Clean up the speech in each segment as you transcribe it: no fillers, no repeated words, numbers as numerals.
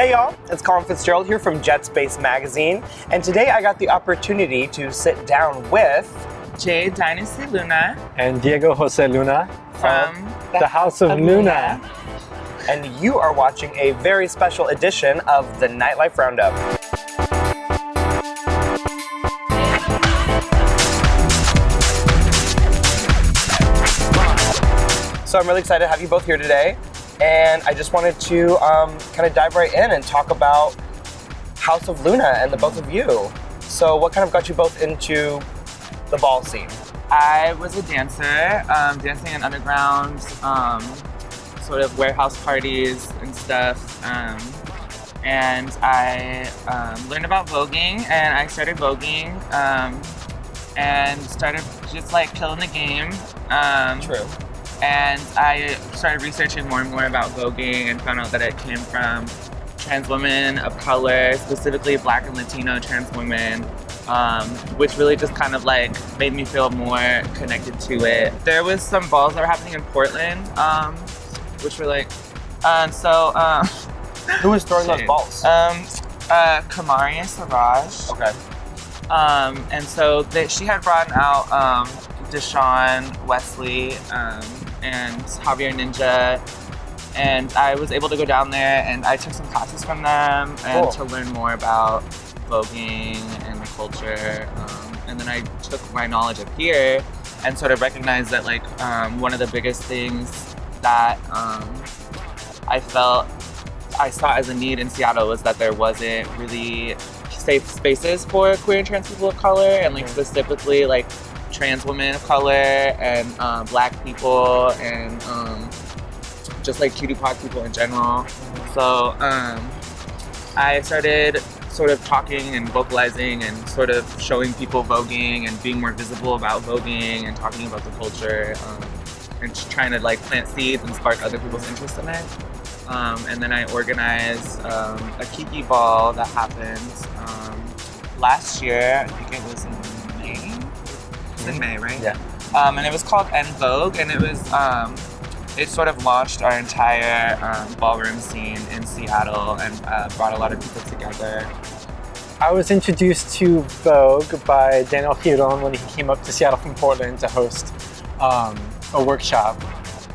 Hey y'all, it's Colin Fitzgerald here from Jet Space Magazine, and today I got the opportunity to sit down with Jade Dynasty Luna and Diego Jose Luna from the House of Luna. And you are watching a very special edition of the Nightlife Roundup. So I'm really excited to have you both here today. And I just wanted to kind of dive right in and talk about House of Luna and the both of you. So what kind of got you both into the ball scene? I was a dancer, dancing in underground, sort of warehouse parties and stuff. And I learned about voguing, and I started voguing and started just like killing the game. True. And I started researching more and more about voguing and found out that it came from trans women of color, specifically Black and Latino trans women, which really just kind of like made me feel more connected to it. There was some balls that were happening in Portland, which were like, Who was throwing those balls? Kamari and Siraj. Okay. And so she had brought out Deshaun, Wesley, and Javier Ninja, and I was able to go down there and I took some classes from them and to learn more about voguing and the culture. And then I took my knowledge up here and sort of recognized that like one of the biggest things that I felt I saw as a need in Seattle was that there wasn't really safe spaces for queer and trans people of color, and like specifically like trans women of color and Black people and just like cutie pot people in general. So I started sort of talking and vocalizing and sort of showing people voguing and being more visible about voguing and talking about the culture and trying to like plant seeds and spark other people's interest in it. And then I organized a Kiki ball that happened last year. I think it was in May. It's in May, right? Yeah. And it was called En Vogue, and it was it sort of launched our entire ballroom scene in Seattle and brought a lot of people together. I was introduced to Vogue by Daniel Giron when he came up to Seattle from Portland to host a workshop.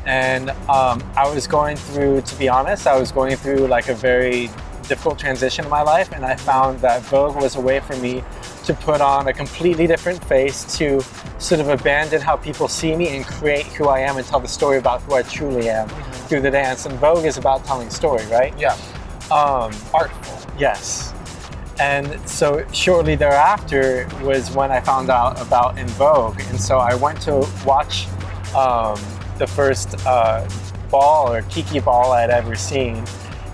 And I was going through, to be honest, like a very difficult transition in my life, and I found that Vogue was a way for me to put on a completely different face, to sort of abandon how people see me and create who I am and tell the story about who I truly am through the dance. And Vogue is about telling story, right? Yeah. Artful. Yes. And so shortly thereafter was when I found out about En Vogue, and so I went to watch the first ball or Kiki ball I'd ever seen.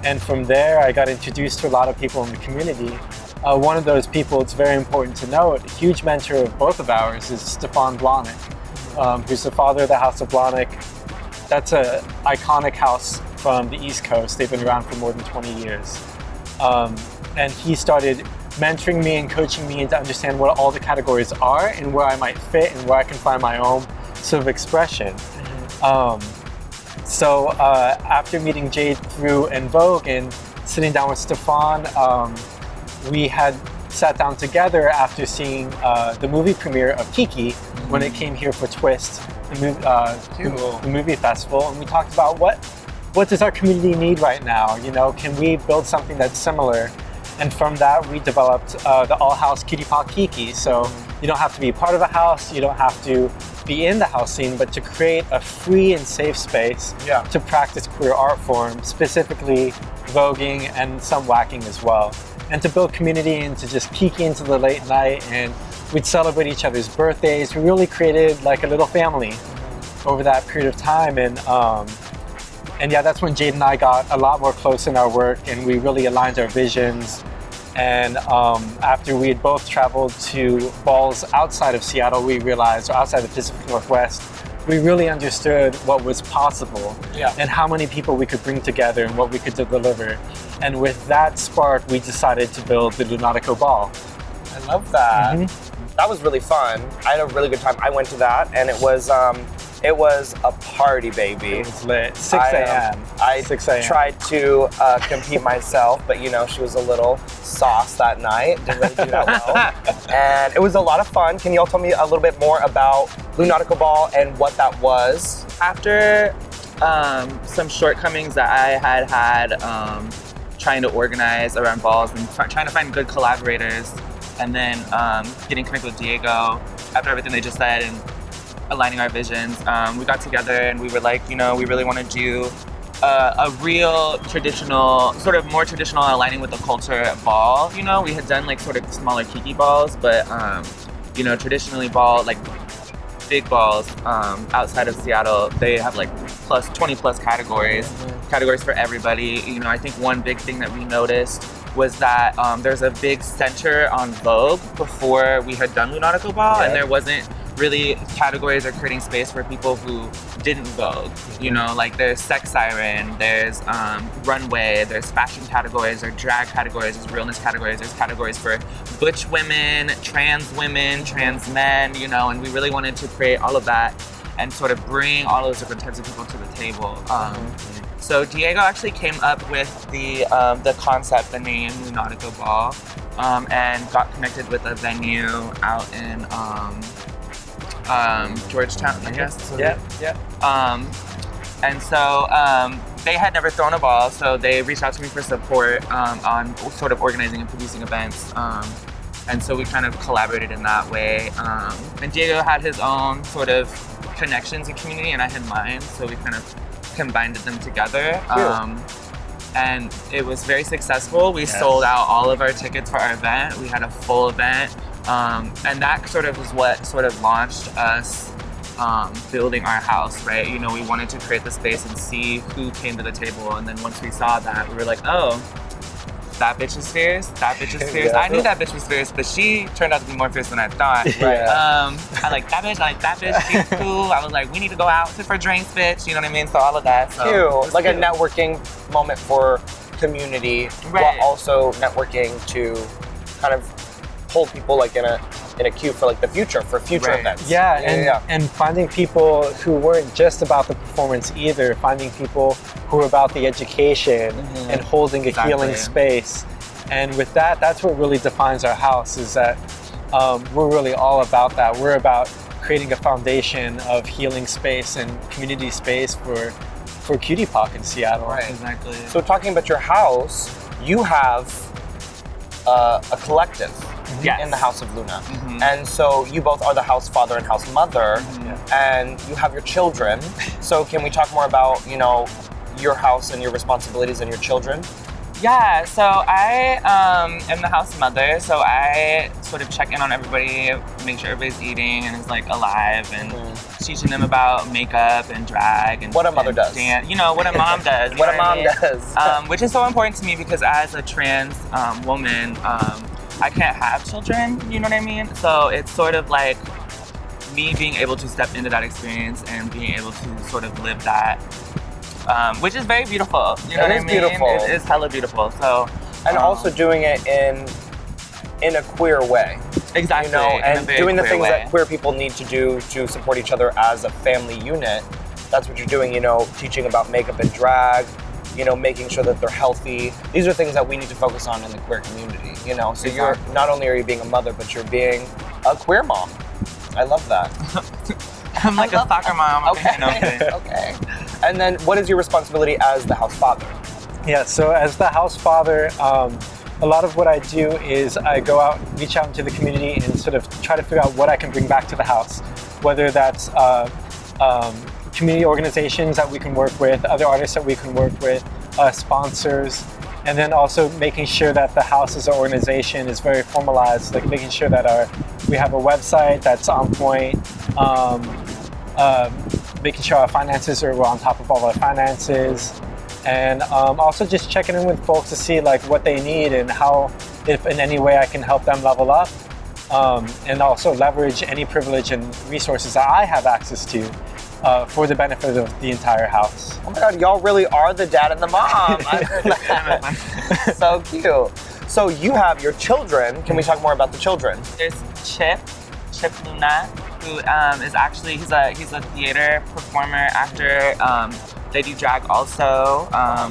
And from there, I got introduced to a lot of people in the community. One of those people, it's very important to note, a huge mentor of both of ours is Stefan Blahnik, who's the father of the House of Blahnik. That's an iconic house from the East Coast. They've been around for more than 20 years. And he started mentoring me and coaching me to understand what all the categories are and where I might fit and where I can find my own sort of expression. So after meeting Jade through En Vogue and sitting down with Stefan, we had sat down together after seeing the movie premiere of Kiki when it came here for Twist, the movie festival, and we talked about what does our community need right now? You know, can we build something that's similar? And from that, we developed the all-house Kitty Pot Kiki. So you don't have to be part of a house, you don't have to be in the house scene, but to create a free and safe space to practice queer art form, specifically voguing and some whacking as well. And to build community and to just kiki into the late night, and we'd celebrate each other's birthdays. We really created like a little family over that period of time. And yeah, that's when Jade and I got a lot more close in our work, and we really aligned our visions. And after we had both traveled to balls outside of Seattle, we realized, or outside the Pacific Northwest, we really understood what was possible and how many people we could bring together and what we could deliver. And with that spark, we decided to build the Nautical ball. I love that. That was really fun. I had a really good time. I went to that, and it was It was a party, baby. It was lit. 6 a.m. I 6 a.m. tried to compete myself, but you know, she was a little sauce that night. Didn't really do that well. And it was a lot of fun. Can you all tell me a little bit more about Blue Nautical Ball and what that was? After some shortcomings that I had trying to organize around balls and trying to find good collaborators, and then getting connected with Diego after everything they just said and aligning our visions, we got together and we were like, you know, we really want to do a real traditional, sort of more traditional aligning with the culture ball. You know, we had done like sort of smaller kiki balls, but you know, traditionally like big balls outside of Seattle, they have like 20 plus categories for everybody. You know, I think one big thing that we noticed was that there's a big center on Vogue before we had done Blue Nautical Ball, and there wasn't really categories or creating space for people who didn't Vogue. You know, like there's sex siren, there's runway, there's fashion categories, there's drag categories, there's realness categories, there's categories for butch women, trans men, you know, and we really wanted to create all of that and sort of bring all those different types of people to the table. So Diego actually came up with the concept, the name Blue Nautical Ball, and got connected with a venue out in Georgetown, I guess. And so they had never thrown a ball, so they reached out to me for support on sort of organizing and producing events. And so we kind of collaborated in that way. And Diego had his own sort of connections and community, and I had mine, so we kind of combined them together. And it was very successful. We sold out all of our tickets for our event. We had a full event. And that sort of is what sort of launched us building our house, right? You know, we wanted to create the space and see who came to the table. And then once we saw that, we were like, oh, that bitch is fierce. That bitch is fierce. I knew that bitch was fierce, but she turned out to be more fierce than I thought. I like that bitch. I like that bitch. She's cool. I was like, we need to go out for drinks, bitch. You know what I mean? So all of that. So cute. Like a networking moment for community, while also networking to kind of hold people like in a queue for like the future, for future events. And finding people who weren't just about the performance either, finding people who were about the education and holding a healing space. And with that, that's what really defines our house, is that we're really all about that. We're about creating a foundation of healing space and community space for Cutie Pop in Seattle. Right, exactly. So talking about your house, you have a collective in the House of Luna. And so you both are the house father and house mother, and you have your children. So can we talk more about, you know, your house and your responsibilities and your children? Yeah, so I am the house mother, so I sort of check in on everybody, make sure everybody's eating and is like alive, and teaching them about makeup and drag and what a mother does. Dance. You know, what a mom does. What a mom does. Which is so important to me because as a trans woman, I can't have children, you know what I mean? So it's sort of like me being able to step into that experience and being able to sort of live that, which is very beautiful. You know what I mean? Beautiful. It is hella beautiful. So, and also doing it in a queer way. Exactly. You know, and doing the things that queer people need to do to support each other as a family unit. That's what you're doing, you know, teaching about makeup and drag, you know, making sure that they're healthy. These are things that we need to focus on in the queer community, you know. So you're, not only are you being a mother, but you're being a queer mom. I love that. I'm like a soccer mom. Okay. And then what is your responsibility as the house father? Yeah, so as the house father, a lot of what I do is I go out, reach out into the community and sort of try to figure out what I can bring back to the house, whether that's community organizations that we can work with, other artists that we can work with, sponsors, and then also making sure that the house as an organization is very formalized, like making sure that we have a website that's on point, making sure our finances we're on top of all our finances, and also just checking in with folks to see like what they need and how, if in any way I can help them level up, and also leverage any privilege and resources that I have access to for the benefit of the entire house. Oh my God, y'all really are the dad and the mom. I heard that. So cute. So you have your children. Can we talk more about the children? There's Chip Luna, who is actually he's a theater performer, actor. They do drag also.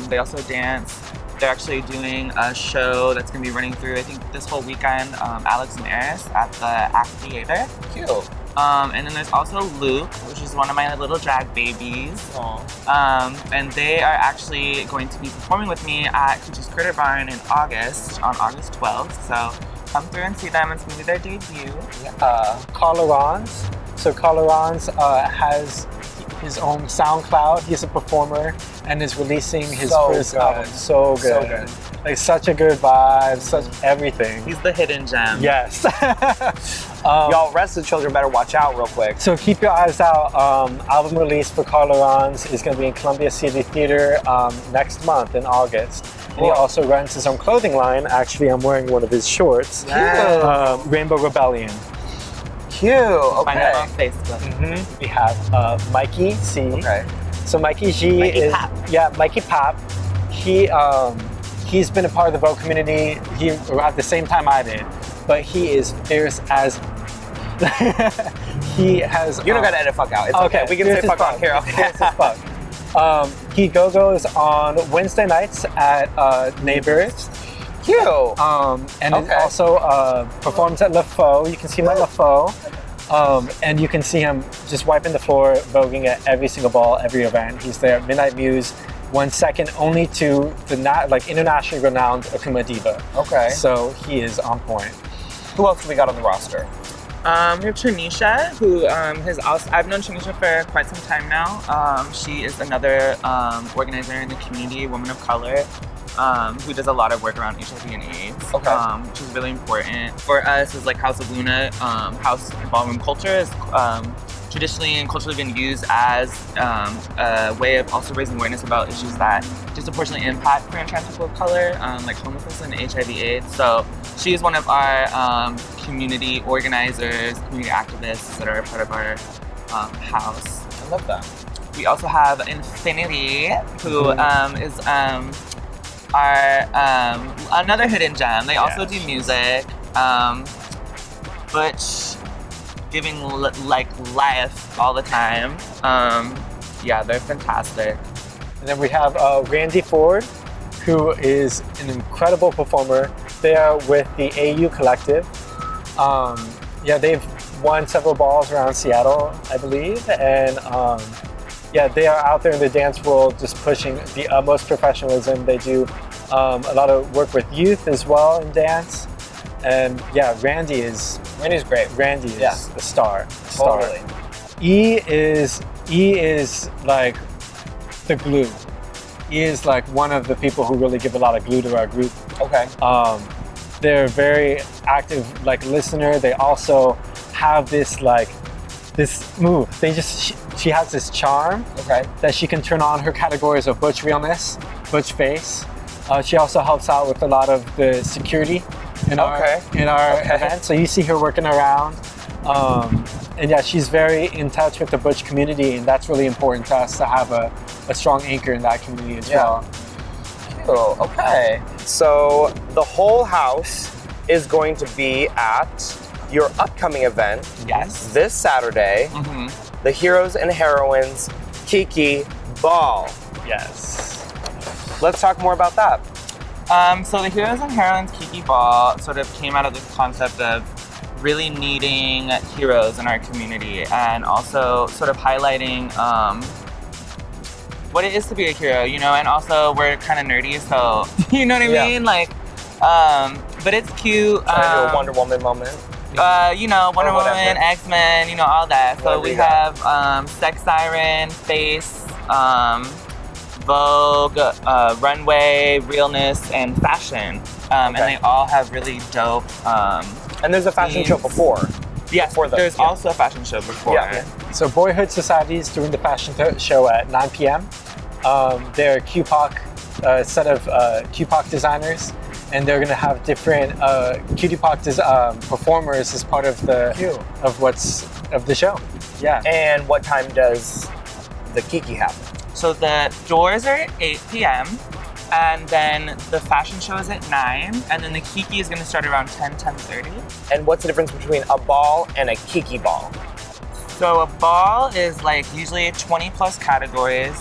They also dance. They're actually doing a show that's gonna be running through, I think, this whole weekend. Alex and Eris at the Act Theater. Cute. And then there's also Luke, which is one of my little drag babies. And they are actually going to be performing with me at Coochie's Critter Barn in August, on August 12th. So come through and see them. It's gonna be their debut. Carla Rons. So Carla Rons has his own SoundCloud. He's a performer and is releasing his first album. So good. Like such a good vibe, such everything. He's the hidden gem. Yes. Y'all, rest of the children better watch out real quick. So keep your eyes out. Album release for Carla Rons is going to be in Columbia City Theater next month in August. And he also runs his own clothing line. Actually, I'm wearing one of his shorts. Rainbow Rebellion. Cute. Okay. Find him on Facebook. We have Mikey C. Okay. So Mikey G is Mikey Pop. He's been a part of the Vogue community. He at the same time I did, but he is fierce as. He has. You don't gotta edit fuck out. It's okay. We can say fuck on here. Okay. Fierce as fuck. He go-goes on Wednesday nights at Neighbors. Cute. And he also performs at Le Faux. You can see him at Le Faux. And you can see him just wiping the floor, voguing at every single ball, every event. He's there at Midnight Muse, one second only to the internationally renowned Akuma Diva. Okay. So he is on point. Who else have we got on the roster? We have Trinisha, who has also, I've known Trinisha for quite some time now. She is another organizer in the community, woman of color, who does a lot of work around HIV and AIDS, which is really important. For us, as like House of Luna, house and ballroom culture is traditionally and culturally been used as a way of also raising awareness about issues that disproportionately impact queer and trans people of color, like homelessness and HIV/AIDS. So she is one of our community organizers, community activists that are a part of our house. I love that. We also have Infinity, who is our another hidden gem. They also do music, but giving like life all the time. They're fantastic. And then we have Randy Ford, who is an incredible performer. They are with the AU Collective. They've won several balls around Seattle, I believe. And they are out there in the dance world just pushing the utmost professionalism. They do a lot of work with youth as well in dance. And Randy's great. Randy is a star. Totally. E is like the glue. E is like one of the people who really give a lot of glue to our group. Okay. They're very active like listener. They also have this move. She has this charm that she can turn on her categories of butch realness, butch face. She also helps out with a lot of the security in our event. So you see her working around. She's very in touch with the butch community, and that's really important to us to have a strong anchor in that community as well. Cool. Okay. So the whole house is going to be at your upcoming event. Yes. This Saturday, the Heroes and Heroines Kiki Ball. Yes. Let's talk more about that. So the Heroes and Heroines Kiki Ball sort of came out of this concept of really needing heroes in our community, and also sort of highlighting what it is to be a hero, and also we're kind of nerdy, so you know what I mean? Like, but it's cute. A Wonder Woman moment. Wonder Woman, X-Men, all that. So we have Sex Siren, Face, Vogue, Runway, Realness, and Fashion. And they all have really dope and there's a fashion show before. Yes, there's also a fashion show before. So Boyhood Society is doing the fashion show at 9 p.m. They're QPOC, set of QPOC designers, and they're going to have different QPOC performers as part of the show. Yeah. And what time does the Kiki happen? So the doors are at 8 p.m. and then the fashion show is at 9, and then the Kiki is going to start around 10:30. And what's the difference between a ball and a Kiki ball? So a ball is like usually 20 plus categories.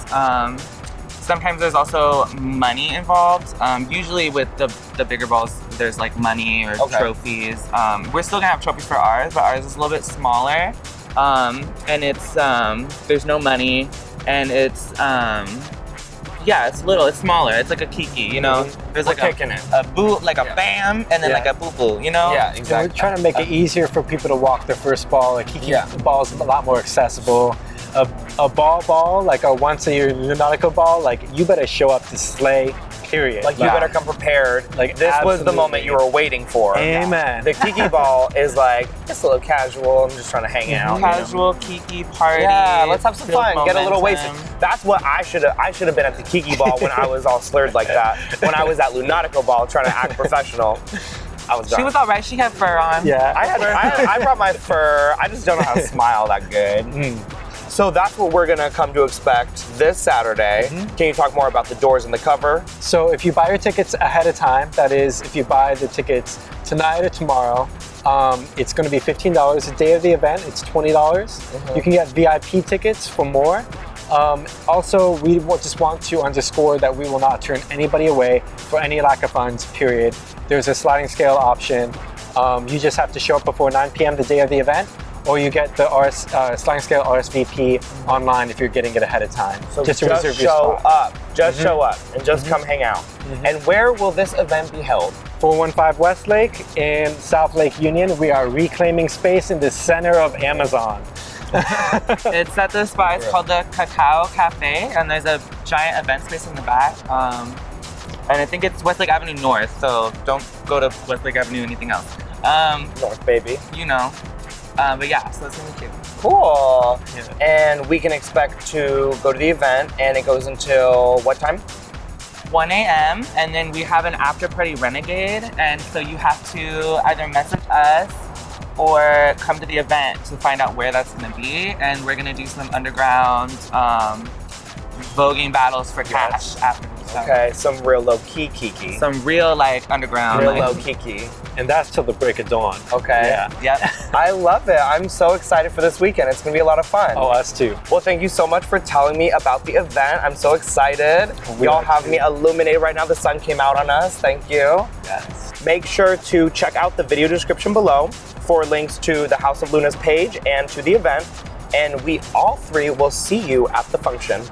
Sometimes there's also money involved. Usually with the bigger balls, there's like money or trophies. We're still gonna have trophies for ours, but ours is a little bit smaller. And it's, there's no money, and it's, yeah, it's little, it's smaller. It's like a kiki, you know? There's like a boo, like a bam, and then like a boo-boo, you know? Yeah, exactly. We're trying to make it easier for people to walk their first ball. A kiki ball is a lot more accessible. A ball, like a once-a-year Nautical ball, like you better show up to slay, period. Like you better come prepared. Like this was the moment you were waiting for. Amen. The kiki ball is like, it's a little casual. I'm just trying to hang out. Casual kiki party. Yeah, let's have some fun. Build Get a little momentum. wasted. That's what I should have been at the kiki ball when I was all slurred like that. When I was at Nautical ball trying to act professional. I was done. She was all right. She had fur on. Yeah. I brought my fur. I just don't know how to smile that good. So that's what we're gonna come to expect this Saturday. Can you talk more about the doors and the cover? So if you buy your tickets ahead of time, that is, if you buy the tickets tonight or tomorrow, it's going to be $15. The day of the event, it's $20. You can get VIP tickets for more. Also, we just want to underscore that we will not turn anybody away for any lack of funds, period. There's a sliding scale option. You just have to show up before 9 p.m. the day of the event, or you get the sliding scale RSVP online if you're getting it ahead of time. So just to reserve your show spot. up. Just show up and just come hang out. And where will this event be held? 415 Westlake in South Lake Union. We are reclaiming space in the center of Amazon. It's at the spot. It's called the Cacao Cafe, and there's a giant event space in the back. And I think it's Westlake Avenue North, so don't go to Westlake Avenue anything else. North, baby. You know. But yeah, so it's gonna be cute. Cool. And we can expect to go to the event, and it goes until what time? 1 a.m. and then we have an after party renegade, and so you have to either message us or come to the event to find out where that's gonna be, and we're gonna do some underground voguing battles for cash after. Okay, some real low-key kiki. Some real like underground. Real like, low kiki. And that's till the break of dawn. Okay. Yeah. Yep. I love it. I'm so excited for this weekend. It's gonna be a lot of fun. Oh, us too. Well, thank you so much for telling me about the event. I'm so excited. We Y'all are have too. me illuminated right now. The sun came out on us. Thank you. Yes. Make sure to check out the video description below for links to the House of Luna's page and to the event. And we all three will see you at the function.